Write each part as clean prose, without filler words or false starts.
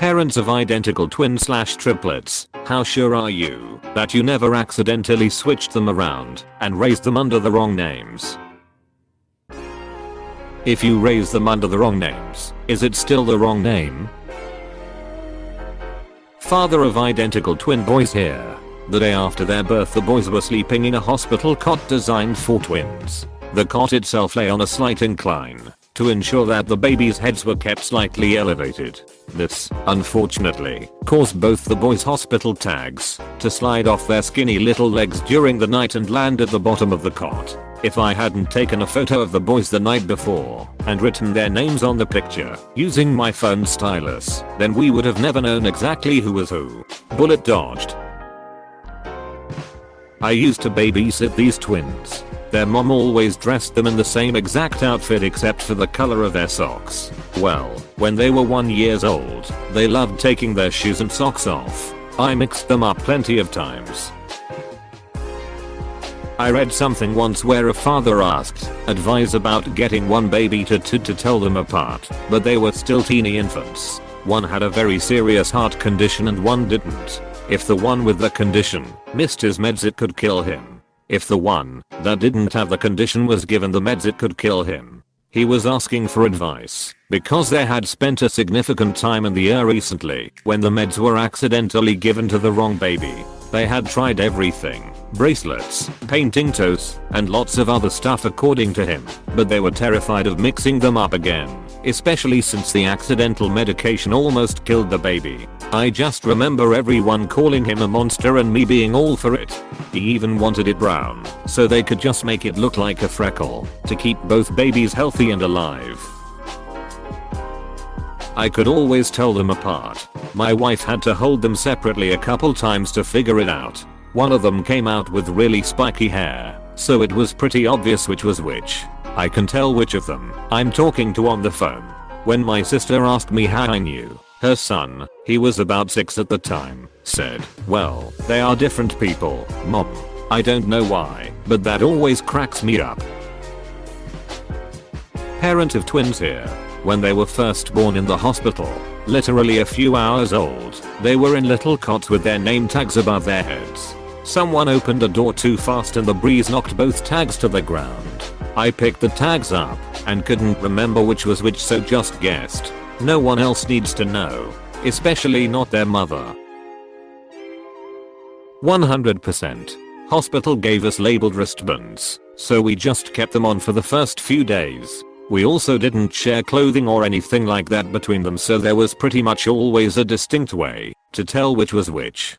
Parents of identical twins/triplets, how sure are you that you never accidentally switched them around and raised them under the wrong names? If you raise them under the wrong names, is it still the wrong name? Father of identical twin boys here. The day after their birth, the boys were sleeping in a hospital cot designed for twins. The cot itself lay on a slight incline to ensure that the babies' heads were kept slightly elevated. This, unfortunately, caused both the boys' hospital tags to slide off their skinny little legs during the night and land at the bottom of the cot. If I hadn't taken a photo of the boys the night before and written their names on the picture using my phone stylus, then we would have never known exactly who was who. Bullet dodged. I used to babysit these twins. Their mom always dressed them in the same exact outfit except for the color of their socks. Well, when they were 1 year old, they loved taking their shoes and socks off. I mixed them up plenty of times. I read something once where a father asked advice about getting one baby to tell them apart, but they were still teeny infants. One had a very serious heart condition and one didn't. If the one with the condition missed his meds, it could kill him. If the one that didn't have the condition was given the meds, it could kill him. He was asking for advice because they had spent a significant time in the ER recently when the meds were accidentally given to the wrong baby. They had tried everything, bracelets, painting toes, and lots of other stuff according to him, but they were terrified of mixing them up again, especially since the accidental medication almost killed the baby. I just remember everyone calling him a monster and me being all for it. He even wanted it brown, so they could just make it look like a freckle to keep both babies healthy and alive. I could always tell them apart. My wife had to hold them separately a couple times to figure it out. One of them came out with really spiky hair, so it was pretty obvious which was which. I can tell which of them I'm talking to on the phone. When my sister asked me how I knew, her son, he was about 6 at the time, said, "Well, they are different people, Mom." I don't know why, but that always cracks me up. Parent of twins here. When they were first born in the hospital, literally a few hours old, they were in little cots with their name tags above their heads. Someone opened a door too fast and the breeze knocked both tags to the ground. I picked the tags up and couldn't remember which was which, so just guessed. No one else needs to know, especially not their mother. 100%. Hospital gave us labeled wristbands, so we just kept them on for the first few days. We also didn't share clothing or anything like that between them, so there was pretty much always a distinct way to tell which was which.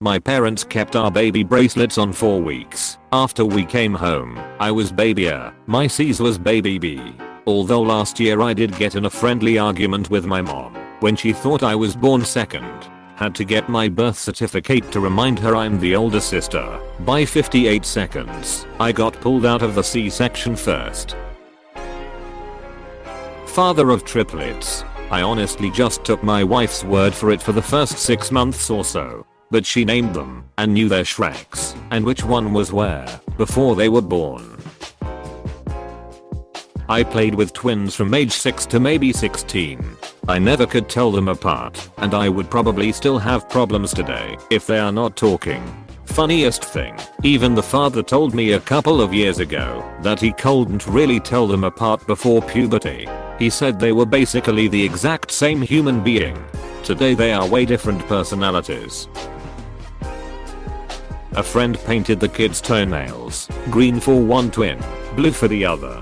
My parents kept our baby bracelets on for weeks. After we came home, I was baby A, my C's was baby B. Although last year I did get in a friendly argument with my mom when she thought I was born second. Had to get my birth certificate to remind her I'm the older sister. By 58 seconds, I got pulled out of the C-section first. Father of triplets. I honestly just took my wife's word for it for the first 6 months or so, but she named them and knew their Shreks and which one was where before they were born. I played with twins from age 6 to maybe 16. I never could tell them apart, and I would probably still have problems today if they are not talking. Funniest thing, even the father told me a couple of years ago that he couldn't really tell them apart before puberty. He said they were basically the exact same human being. Today they are way different personalities. A friend painted the kids' toenails green for one twin, blue for the other.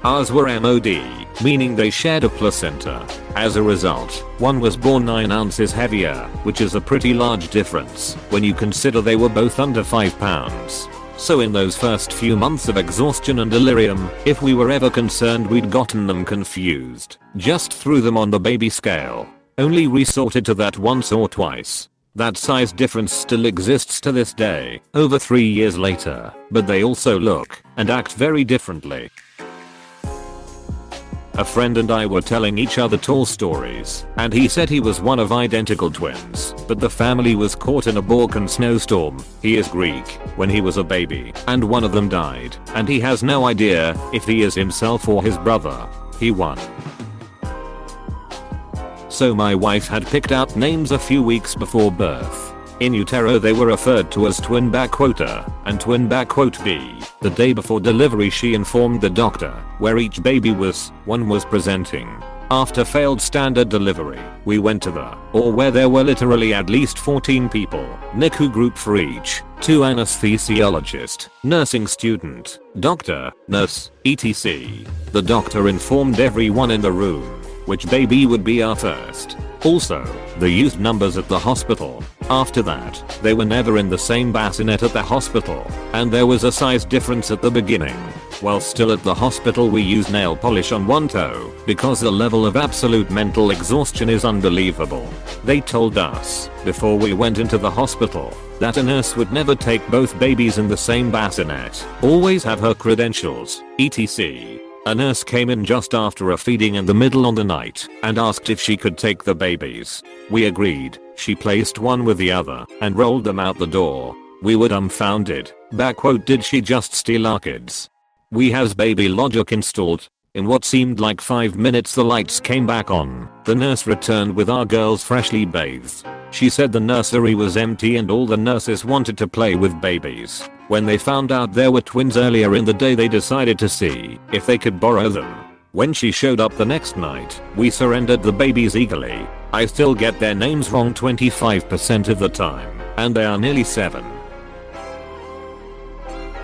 Ours were MOD, meaning they shared a placenta. As a result, one was born 9 ounces heavier, which is a pretty large difference when you consider they were both under 5 pounds. So in those first few months of exhaustion and delirium, if we were ever concerned we'd gotten them confused, just threw them on the baby scale. Only resorted to that once or twice. That size difference still exists to this day, over 3 years later, but they also look and act very differently. A friend and I were telling each other tall stories, and he said he was one of identical twins, but the family was caught in a Balkan snowstorm. He is Greek, when he was a baby, and one of them died, and he has no idea if he is himself or his brother. He won. So my wife had picked out names a few weeks before birth. In utero they were referred to as twin A and twin B. The day before delivery she informed the doctor where each baby was. One was presenting. After failed standard delivery, we went to where there were literally at least 14 people, NICU group for each, 2 anesthesiologist, nursing student, doctor, nurse, etc. The doctor informed everyone in the room which baby would be our first. Also, the youth numbers at the hospital. After that, they were never in the same bassinet at the hospital, and there was a size difference at the beginning. While still at the hospital we used nail polish on one toe, because the level of absolute mental exhaustion is unbelievable. They told us, before we went into the hospital, that a nurse would never take both babies in the same bassinet, always have her credentials, etc. A nurse came in just after a feeding in the middle of the night and asked if she could take the babies. We agreed. She placed one with the other and rolled them out the door. We were dumbfounded. Did she just steal our kids? We has baby logic installed. In what seemed like 5 minutes the lights came back on. The nurse returned with our girls freshly bathed. She said the nursery was empty and all the nurses wanted to play with babies. When they found out there were twins earlier in the day they decided to see if they could borrow them. When she showed up the next night, we surrendered the babies eagerly. I still get their names wrong 25% of the time, and they are nearly 7.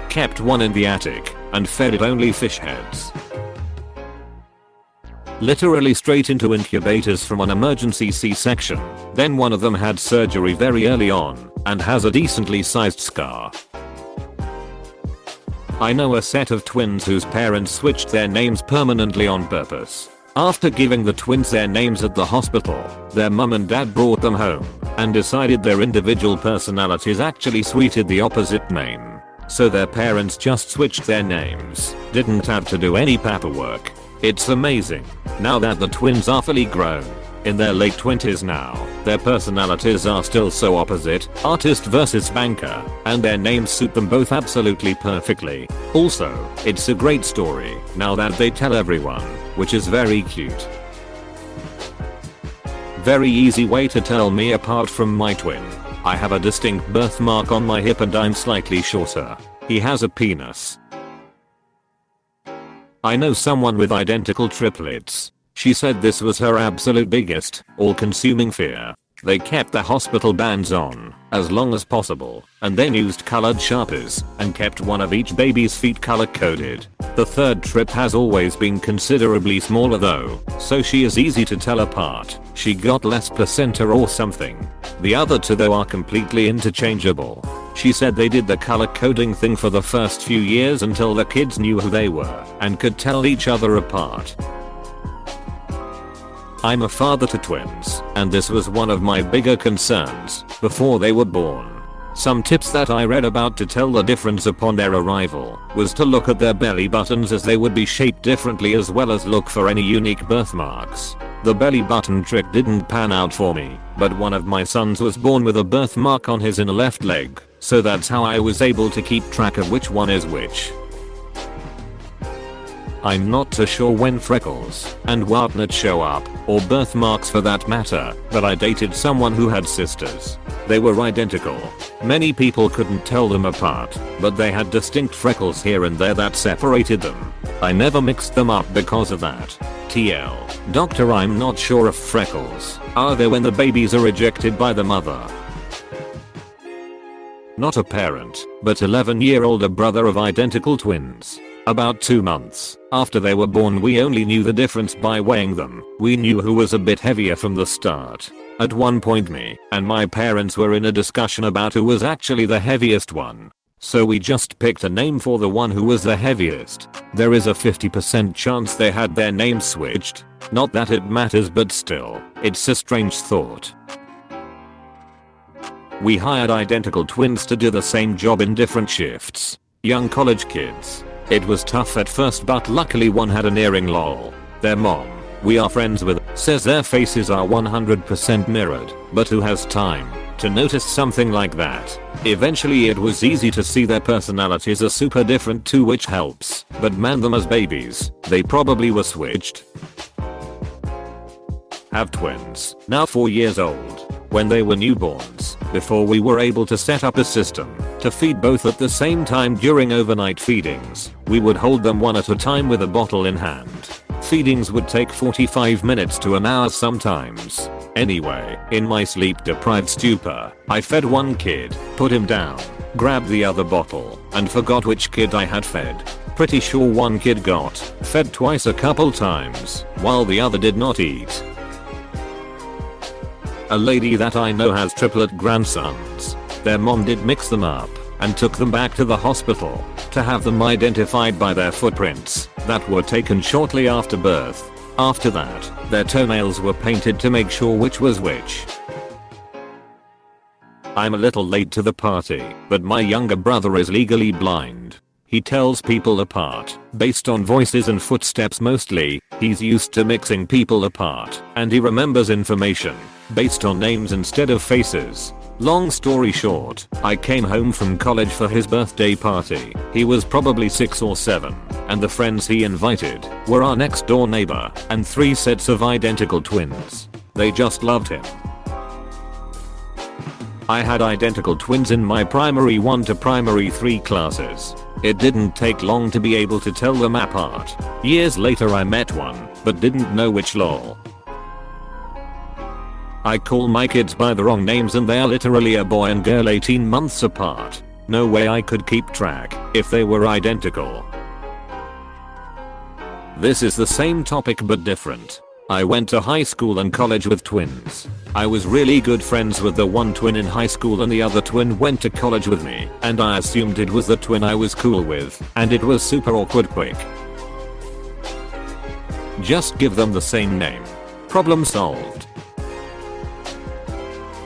Kept one in the attic and fed it only fish heads. Literally straight into incubators from an emergency C-section. Then one of them had surgery very early on and has a decently sized scar. I know a set of twins whose parents switched their names permanently on purpose. After giving the twins their names at the hospital, their mum and dad brought them home and decided their individual personalities actually suited the opposite name. So their parents just switched their names, didn't have to do any paperwork. It's amazing. Now that the twins are fully grown, in their late 20s now, their personalities are still so opposite, artist versus banker, and their names suit them both absolutely perfectly. Also, it's a great story now that they tell everyone, which is very cute. Very easy way to tell me apart from my twin. I have a distinct birthmark on my hip and I'm slightly shorter. He has a penis. I know someone with identical triplets. She said this was her absolute biggest, all-consuming fear. They kept the hospital bands on as long as possible, and then used colored Sharpies and kept one of each baby's feet color-coded. The third trip has always been considerably smaller though, so she is easy to tell apart. She got less placenta or something. The other two though are completely interchangeable. She said they did the color coding thing for the first few years until the kids knew who they were and could tell each other apart. I'm a father to twins, and this was one of my bigger concerns before they were born. Some tips that I read about to tell the difference upon their arrival was to look at their belly buttons as they would be shaped differently as well as look for any unique birthmarks. The belly button trick didn't pan out for me, but one of my sons was born with a birthmark on his inner left leg, so that's how I was able to keep track of which one is which. I'm not too sure when freckles and whatnot show up, or birthmarks for that matter, but I dated someone who had sisters. They were identical. Many people couldn't tell them apart, but they had distinct freckles here and there that separated them. I never mixed them up because of that. TL. Doctor, I'm not sure if freckles are there when the babies are ejected by the mother. Not a parent, but 11-year-old brother of identical twins. About 2 months after they were born we only knew the difference by weighing them. We knew who was a bit heavier from the start. At one point me and my parents were in a discussion about who was actually the heaviest one. So we just picked a name for the one who was the heaviest. There is a 50% chance they had their names switched. Not that it matters, but still, it's a strange thought. We hired identical twins to do the same job in different shifts. Young college kids. It was tough at first, but luckily one had an earring. Lol. Their mom, we are friends with, says their faces are 100% mirrored, but who has time to notice something like that? Eventually it was easy to see their personalities are super different too, which helps, but man, them as babies, they probably were switched. have twins, now 4 years old. When they were newborns, before we were able to set up a system to feed both at the same time during overnight feedings, we would hold them one at a time with a bottle in hand. Feedings would take 45 minutes to an hour sometimes. Anyway, in my sleep-deprived stupor, I fed one kid, put him down, grabbed the other bottle, and forgot which kid I had fed. Pretty sure one kid got fed twice a couple times, while the other did not eat. A lady that I know has triplet grandsons. Their mom did mix them up and took them back to the hospital to have them identified by their footprints that were taken shortly after birth. After that, their toenails were painted to make sure which was which. I'm a little late to the party, but my younger brother is legally blind. He tells people apart based on voices and footsteps mostly. He's used to mixing people apart, and he remembers information based on names instead of faces. Long story short, I came home from college for his birthday party. He was probably 6 or 7, and the friends he invited were our next door neighbor and 3 sets of identical twins. They just loved him. I had identical twins in my primary 1 to primary 3 classes. It didn't take long to be able to tell them apart. Years later I met one, but didn't know which lol. I call my kids by the wrong names and they are literally a boy and girl 18 months apart. No way I could keep track if they were identical. This is the same topic but different. I went to high school and college with twins. I was really good friends with the one twin in high school and the other twin went to college with me, and I assumed it was the twin I was cool with, and it was super awkward quick. Just give them the same name. Problem solved.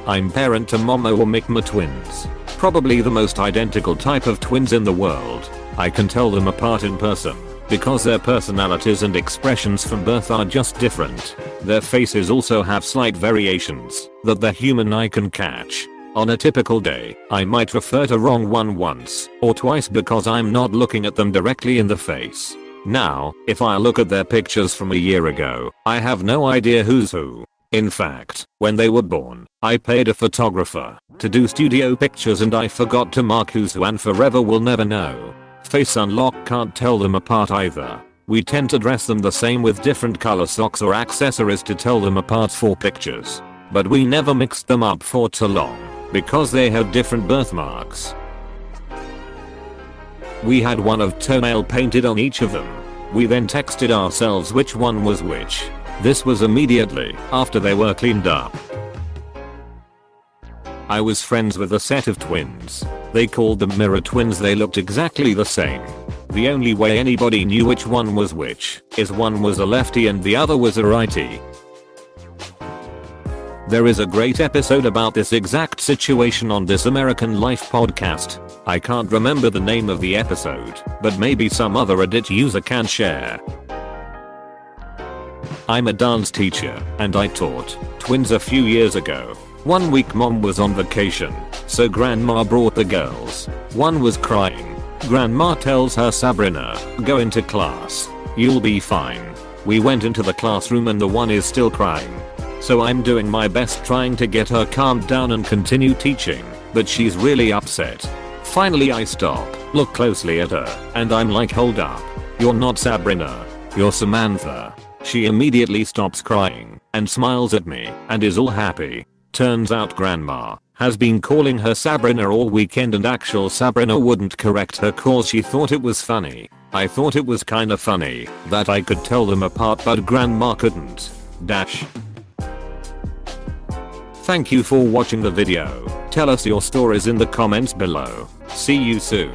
I'm parent to Momo or Mikma twins. Probably the most identical type of twins in the world. I can tell them apart in person because their personalities and expressions from birth are just different. Their faces also have slight variations that the human eye can catch. On a typical day, I might refer to wrong one once or twice because I'm not looking at them directly in the face. Now, if I look at their pictures from a year ago, I have no idea who's who. In fact, when they were born, I paid a photographer to do studio pictures and I forgot to mark who's who and forever will never know. Face unlock can't tell them apart either. We tend to dress them the same with different color socks or accessories to tell them apart for pictures. But we never mixed them up for too long because they have different birthmarks. We had one of toenail painted on each of them. We then texted ourselves which one was which. This was immediately after they were cleaned up. I was friends with a set of twins. They called them mirror twins. They looked exactly the same. The only way anybody knew which one was which is one was a lefty and the other was a righty. There is a great episode about this exact situation on This American Life podcast. I can't remember the name of the episode, but maybe some other Reddit user can share. I'm a dance teacher, and I taught twins a few years ago. One week mom was on vacation, so grandma brought the girls. One was crying. Grandma tells her, Sabrina, go into class. You'll be fine. We went into the classroom and the one is still crying. So I'm doing my best trying to get her calmed down and continue teaching, but she's really upset. Finally I stop, look closely at her, and I'm like, hold up. You're not Sabrina. You're Samantha. She immediately stops crying and smiles at me and is all happy. Turns out grandma has been calling her Sabrina all weekend and actual Sabrina wouldn't correct her cause she thought it was funny. I thought it was kinda funny that I could tell them apart but grandma couldn't. Dash. Thank you for watching the video. Tell us your stories in the comments below. See you soon.